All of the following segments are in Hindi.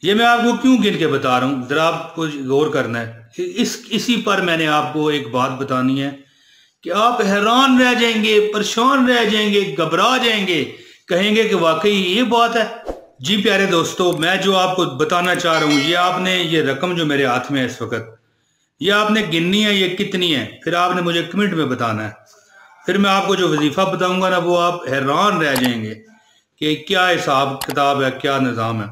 ये मैं आपको क्यों गिन के बता रहा हूँ, जरा आपको गौर करना है। इसी पर मैंने आपको एक बात बतानी है कि आप हैरान रह जाएंगे, परेशान रह जाएंगे, घबरा जाएंगे, कहेंगे कि वाकई ये बात है। जी प्यारे दोस्तों, मैं जो आपको बताना चाह रहा हूँ, ये आपने ये रकम जो मेरे हाथ में है इस वक्त, ये आपने गिननी है, ये कितनी है, फिर आपने मुझे कमेंट में बताना है। फिर मैं आपको जो वजीफा बताऊंगा ना, वो आप हैरान रह जाएंगे कि क्या हिसाब किताब है, क्या निज़ाम है।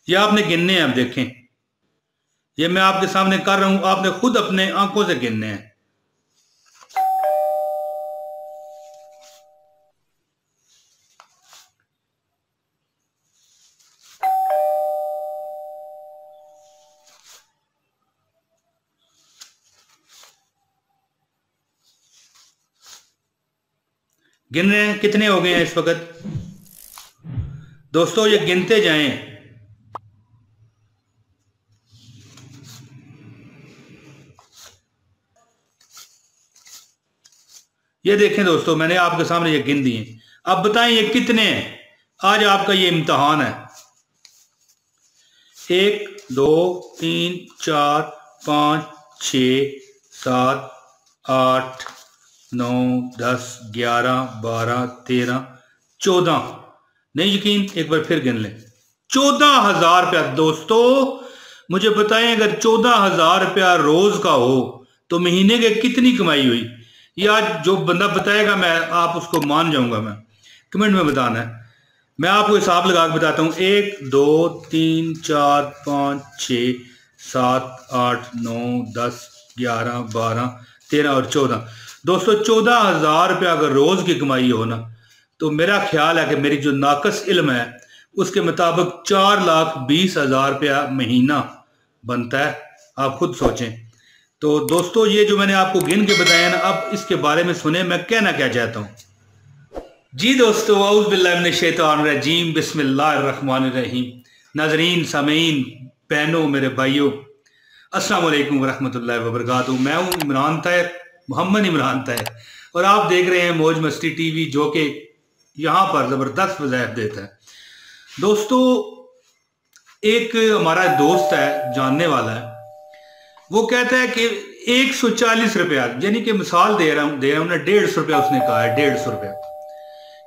ये आपने गिनने हैं। अब देखें, ये मैं आपके सामने कर रहा हूं, आपने खुद अपने आंखों से गिनने हैं। गिन रहे हैं कितने हो गए हैं इस वक्त दोस्तों, ये गिनते जाएं। ये देखें दोस्तों, मैंने आपके सामने ये गिन दिए। अब बताएं ये कितने हैं। आज आपका ये इम्तिहान है। 1 2 3 4 5 6 7 8 9 10 11 12 13 14। नहीं यकीन, एक बार फिर गिन लें। 14,000 रुपया दोस्तों। मुझे बताएं, अगर 14,000 रुपया रोज का हो तो महीने के कितनी कमाई हुई। ये आज जो बंदा बताएगा, मैं आप उसको मान जाऊंगा। मैं कमेंट में बताना है। मैं आपको हिसाब लगा के बताता हूँ। 1 2 3 4 5 6 7 8 9 10 11 12 13 और 14। दोस्तों 14,000 रुपया अगर रोज की कमाई हो ना, तो मेरा ख्याल है कि मेरी जो नाकस इल्म है उसके मुताबिक 4,20,000 रुपया महीना बनता है। आप खुद सोचें। तो दोस्तों ये जो मैंने आपको गिन के बताया ना, अब इसके बारे में सुने मैं कहना क्या चाहता हूँ। जी दोस्तों, औज़ बिल्लाहि मिनश शैतानिर रजीम, बिस्मिल्लाहिर्रहमानिर रहीम। नाज़रीन, सामीन, बहनों, मेरे भाइयों, अस्सलाम वालेकुम वरहमतुल्लाहि वबरकातुहू। मैं हूँ इमरान ताहिर, मोहम्मद इमरान ताहिर, और आप देख रहे हैं मौज मस्ती टीवी, जो कि यहाँ पर ज़बरदस्त वज़ाइफ देता है। दोस्तों एक हमारा दोस्त है, जानने वाला है, वो कहता है कि 140 रुपया, यानी कि मिसाल दे रहा हूँ ना, 150 रुपया उसने कहा है। 150 रुपया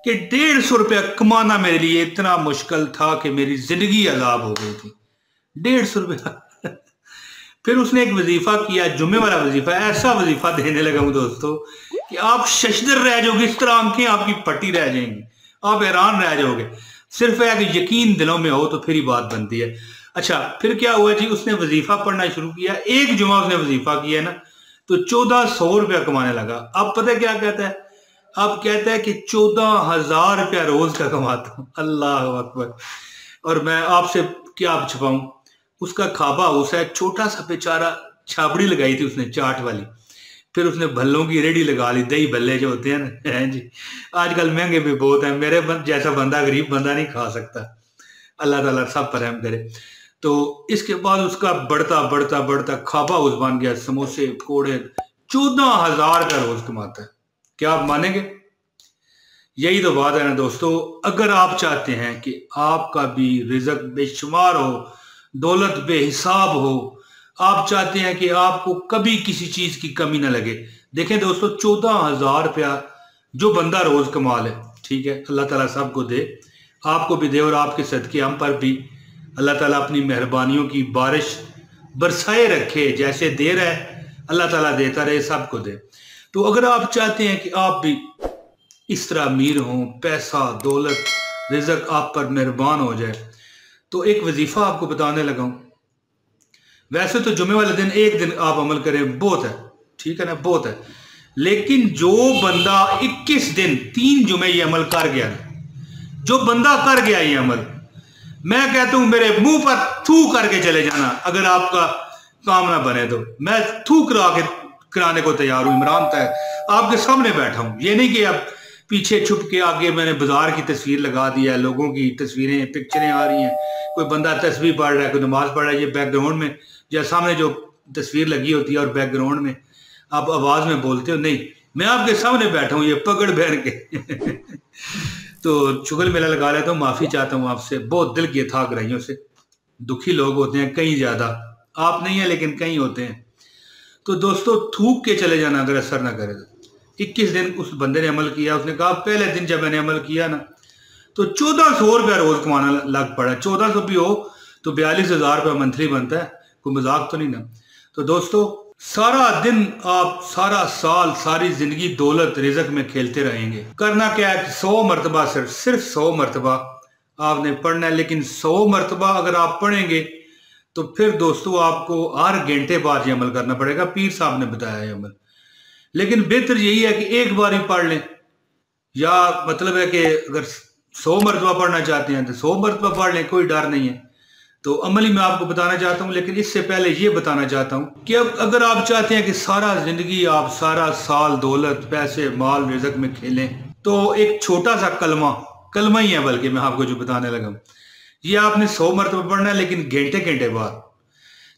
कि 150 रुपया कमाना मेरे लिए इतना मुश्किल था कि मेरी जिंदगी अजाब हो गई थी। 150 रुपया फिर उसने एक वजीफा किया, जुम्मे वाला वजीफा। ऐसा वजीफा देने लगा हूं दोस्तों कि आप शशदर रह जाओगे, इस तरह आंखें आपकी फटी रह जाएंगी, आप हैरान रह जाओगे। सिर्फ है कि यकीन दिलों में हो तो फिर ही बात बनती है। अच्छा, फिर क्या हुआ जी, उसने वजीफा पढ़ना शुरू किया। एक जुमा उसने वजीफा किया ना, तो 1400 रुपया कमाने लगा। अब पता है क्या कहता है, अब कहता है कि 14,000 रुपया रोज का कमाता हूं। अल्लाह अकबर। और मैं आपसे क्या छुपाऊं, उसका खाबा हाउस है, छोटा सा बेचारा, छाबड़ी लगाई थी उसने चाट वाली, फिर उसने भल्लों की रेडी लगा ली, दही भल्ले जो होते हैं ना, हैं जी। आजकल महंगे भी बहुत हैं, मेरे जैसा बंदा, गरीब बंदा नहीं खा सकता। अल्लाह ताला सब पर रहम करे। तो इसके बाद उसका बढ़ता बढ़ता बढ़ता खाबा हाउस बन गया, समोसे पकौड़े। 14,000 का रोज कमाता है। क्या आप मानेंगे? यही तो बात है ना दोस्तों। अगर आप चाहते हैं कि आपका भी रिजक बेशुमार हो, दौलत बेहिसाब हो, आप चाहते हैं कि आपको कभी किसी चीज की कमी ना लगे, देखें दोस्तों, 14,000 रुपया जो बंदा रोज कमा ले, ठीक है, अल्लाह ताला सबको दे, आपको भी दे, और आपके सदके हम पर भी अल्लाह ताला अपनी मेहरबानियों की बारिश बरसाए रखे। जैसे दे रहा है अल्लाह ताला देता रहे, सबको दे। तो अगर आप चाहते हैं कि आप भी इस तरह अमीर हों, पैसा दौलत रिजक आप पर मेहरबान हो जाए, तो एक वजीफा आपको बताने लगा हूं। वैसे तो जुमे वाले दिन एक दिन आप अमल करें बहुत है, ठीक है ना, बहुत है। लेकिन जो बंदा 21 दिन 3 जुमे ये अमल कर गया, जो बंदा कर गया ये अमल, मैं कहता हूं मेरे मुंह पर थू करके चले जाना। अगर आपका काम ना बने तो मैं थू कराने को तैयार हूं। इमरान ताहिर आपके सामने बैठा हूं। ये नहीं कि अब पीछे छुप के आगे मैंने बाजार की तस्वीर लगा दी है, लोगों की तस्वीरें, पिक्चरें आ रही हैं, कोई बंदा तस्वीर पढ़ रहा है, कोई नमाज पढ़ रहा है, ये बैकग्राउंड में या सामने जो तस्वीर लगी होती है और बैकग्राउंड में आप आवाज में बोलते हो। नहीं, मैं आपके सामने बैठा हूँ ये पकड़ पहन के तो शुक्र मेला लगा लेता हूँ, माफी चाहता हूँ आपसे, बहुत दिल की था ग्राहियों से। दुखी लोग होते हैं कई ज़्यादा, आप नहीं है लेकिन कई होते हैं। तो दोस्तों थूक के चले जाना अगर असर ना करे तो। 21 दिन उस बंदे ने अमल किया, उसने कहा पहले दिन जब मैंने अमल किया ना तो 1400 रुपया रोज कमाना लग पड़ा। 1400 भी हो तो 42,000 रुपया मंथली बनता है, कोई मजाक तो नहीं ना। तो दोस्तों सारा दिन आप सारा साल सारी जिंदगी दौलत रिज़्क में खेलते रहेंगे। करना क्या है, 100 मरतबा सिर्फ 100 मरतबा आपने पढ़ना है। लेकिन 100 मरतबा अगर आप पढ़ेंगे तो फिर दोस्तों आपको हर घंटे बाद ये अमल करना पड़ेगा। पीर साहब ने बताया है अमल। लेकिन बेहतर यही है कि एक बार ही पढ़ लें, या मतलब है कि अगर 100 मरतबा पढ़ना चाहते हैं तो 100 मरतबा पढ़ लें, कोई डर नहीं है। तो अमली मैं आपको बताना चाहता हूँ, लेकिन इससे पहले ये बताना चाहता हूँ कि अब अगर आप चाहते हैं कि सारा जिंदगी आप सारा साल दौलत पैसे माल रिज़्क में खेलें, तो एक छोटा सा कलमा ही है, बल्कि मैं आपको जो बताने लगा ये आपने 100 मरतबा पढ़ना है, लेकिन घंटे घंटे बाद।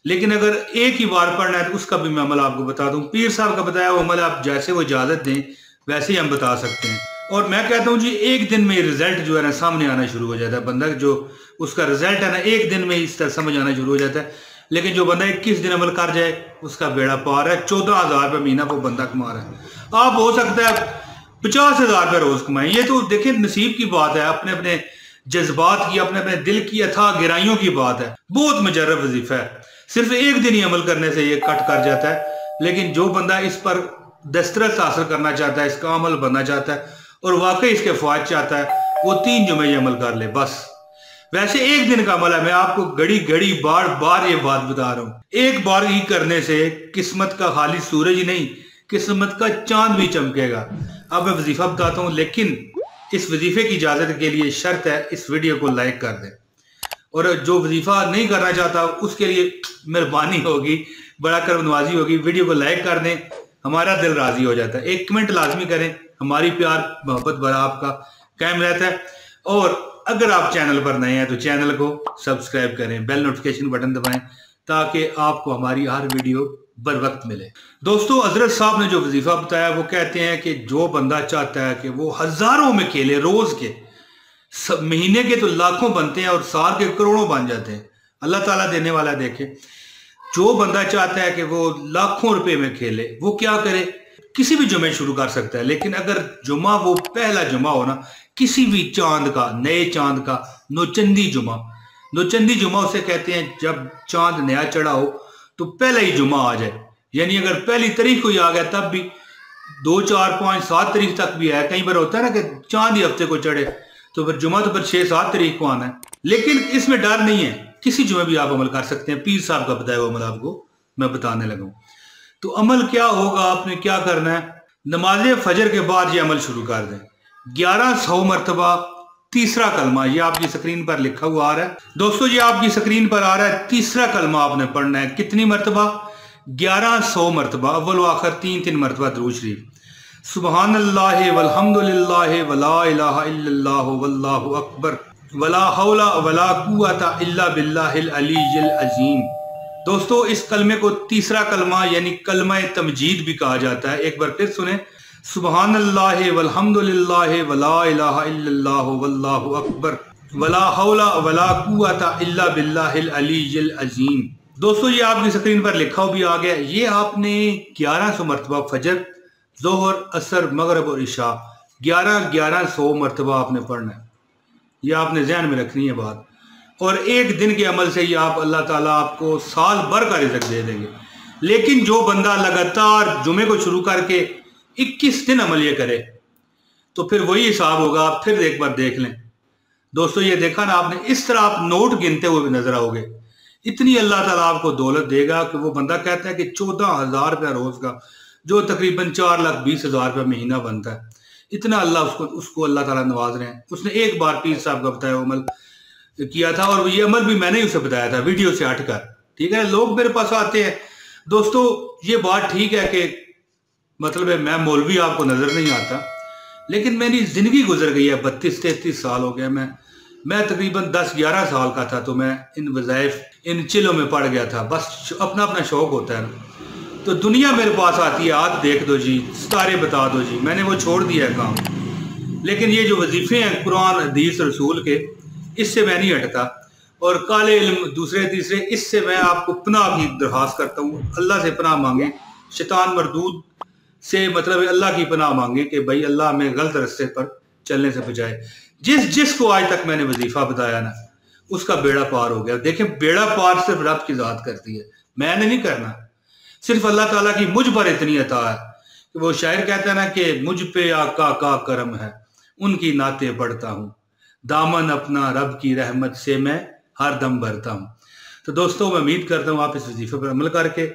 लेकिन अगर एक ही बार पढ़ना है तो उसका भी मैं अमल आपको बता दूं। पीर साहब का बताया वो अमल आप जैसे वो इजाजत दें वैसे ही हम बता सकते हैं। और मैं कहता हूं जी एक दिन में रिजल्ट जो है ना सामने आना शुरू हो जाता है। बंदा जो उसका रिजल्ट है ना एक दिन में इस तरह समझ आना शुरू हो जाता है। लेकिन जो बंदा 21 दिन अमल कर जाए उसका बेड़ा पार है। 14,000 रुपये महीना वो बंदा कमा रहा है। आप हो सकता है 50,000 रुपये रोज कमाएं। ये तो देखिए नसीब की बात है, अपने अपने जज्बात की, अपने अपने दिल की अथाह गहराइयों की बात है। बहुत मुजर्रब वजीफा है, सिर्फ एक दिन ही अमल करने से ये कट कर जाता है। लेकिन जो बंदा इस पर दस्तरस हासिल करना चाहता है, इसका अमल बनना चाहता है और वाकई इसके फायदे चाहता है, वो 3 जुमे अमल कर ले बस। वैसे एक दिन का अमल है, मैं आपको घड़ी घड़ी बार बार ये बात बता रहा हूँ। एक बार ही करने से किस्मत का खाली सूरज ही नहीं, किस्मत का चांद भी चमकेगा। अब मैं वजीफा बताता हूँ, लेकिन इस वजीफे की इजाजत के लिए शर्त है इस वीडियो को लाइक कर दें। और जो वजीफा नहीं करना चाहता उसके लिए मेहरबानी होगी, बड़ा करमनवाजी होगी, वीडियो को लाइक कर दें, हमारा दिल राजी हो जाता है। एक कमेंट लाजमी करें, हमारी प्यार मोहब्बत भरा आपका कायम रहता है। और अगर आप चैनल पर नए हैं तो चैनल को सब्सक्राइब करें, बेल नोटिफिकेशन बटन दबाएं ताकि आपको हमारी हर वीडियो बर वक्त मिले। दोस्तों हजरत साहब ने जो वजीफा बताया वो कहते हैं कि जो बंदा चाहता है कि वो हजारों में खेले, रोज के महीने के तो लाखों बनते हैं और साल के करोड़ों बन जाते हैं। अल्लाह ताला देने वाला देखे। जो बंदा चाहता है कि वो लाखों रुपए में खेले, वो क्या करे, किसी भी जुमे शुरू कर सकता है। लेकिन अगर जुमा वो पहला जुमा हो ना किसी भी चांद का, नए चांद का, नौचंदी जुमा उसे कहते हैं जब चांद नया चढ़ा हो तो पहला ही जुमा आ जाए। यानी अगर पहली तारीख को ही आ गया तब भी 2, 4, 5, 7 तारीख तक भी है। कई बार होता है ना कि चांद ही हफ्ते को चढ़े तो फिर जुमा तो फिर 6, 7 तारीख को आना है। लेकिन इसमें डर नहीं है, किसी जुमे भी आप अमल कर सकते हैं। पीर साहब का बताया हुआ अमल आपको मैं बताने लगा। तो अमल क्या होगा, आपने क्या करना है, नमाज फजर के बाद ये अमल शुरू कर दें। 1100 मरतबा तीसरा कलमा, ये आपकी स्क्रीन पर लिखा हुआ आ रहा है दोस्तों, ये आपकी स्क्रीन पर आ रहा है। तीसरा कलमा आपने पढ़ना है। कितनी मरतबा? 1100 मरतबा, अव्वल आखिर 3-3 मरतबा दुरूद शरीफ। सुबहानल्लाह वल्हम्दुलिल्लाह वला इलाहा इल्लल्लाह वल्लाहु अकबर वला हौला वला कुव्वता इल्ला बिल्लाहिल अलीय्यिल अज़ीम। दोस्तों इस कलमे को तीसरा कलमा यानी कलमा तमजीद भी कहा जाता है। एक बार फिर सुने, सुबहानल्लाह वल्हम्दुलिल्लाह वला इलाहा इल्लल्लाह वल्लाहु अकबर वला हौला वला कुव्वता इल्ला बिल्लाहिल अलीय्यिल अज़ीम। दोस्तों ये आपकी स्क्रीन पर लिखा भी आ गया। ये आपने 1100 मरतबा फजर, जोहर, असर, मगरब और इशा 1100 मरतबा आपने पढ़ना है। ये आपने जहन में रखनी है बात। और एक दिन के अमल से ही आप अल्लाह ताला आपको साल भर का रिज़्क दे देंगे। लेकिन जो बंदा लगातार जुमे को शुरू करके 21 दिन अमल ये करे तो फिर वही हिसाब होगा। आप फिर एक बार देख लें दोस्तों, ये देखा ना आपने, इस तरह आप नोट गिनते हुए भी नजर आओगे। इतनी अल्लाह ताला आपको दौलत देगा कि वो बंदा कहता है कि 14,000 रुपया रोज का, जो तकरीबन 4,20,000 रुपया महीना बनता है, इतना अल्लाह उसको अल्लाह ताला नवाज रहे हैं। उसने एक बार पीर साहब का बताया अमल किया था और ये अमल भी मैंने ही उसे बताया था वीडियो से हटकर। ठीक है, लोग मेरे पास आते हैं दोस्तों, ये बात ठीक है कि मतलब है मैं मौलवी आपको नजर नहीं आता, लेकिन मेरी जिंदगी गुजर गई है। 32-33 साल हो गया। मैं तकरीबन 10-11 साल का था तो मैं इन वज़ाइफ, इन चिलों में पड़ गया था। बस अपना अपना शौक होता है। तो दुनिया मेरे पास आती है, आप देख दो जी, सितारे बता दो जी, मैंने वो छोड़ दिया है काम। लेकिन ये जो वजीफे हैं कुरान हदीस रसूल के, इससे मैं नहीं हटता। और काले इल्म दूसरे तीसरे, इससे मैं आपको पनाह की दरख्वास्त करता हूँ। अल्लाह से पनाह मांगे, शैतान मरदूद से मतलब अल्लाह की पनाह मांगे कि भाई अल्लाह हमें गलत रास्ते पर चलने से बचाए। जिसको आज तक मैंने वजीफा बताया ना, उसका बेड़ा पार हो गया। देखें, बेड़ा पार सिर्फ रब की जात करती है, मैंने नहीं करना। सिर्फ अल्लाह ताला की मुझ पर इतनी अता है कि वो शायर कहता है ना कि मुझ पे आका का करम है, उनकी नाते बढ़ता हूँ, दामन अपना रब की रहमत से मैं हर दम भरता हूँ। तो दोस्तों, मैं उम्मीद करता हूँ आप इस वजीफे पर अमल करके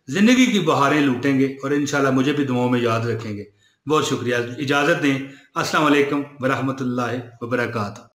जिंदगी की बहारें लूटेंगे और इंशाल्लाह मुझे भी दुआओं में याद रखेंगे। बहुत शुक्रिया। इजाजत दें। अस्सलाम वालेकुम वरहमतुल्लाहि वबरकातुहू।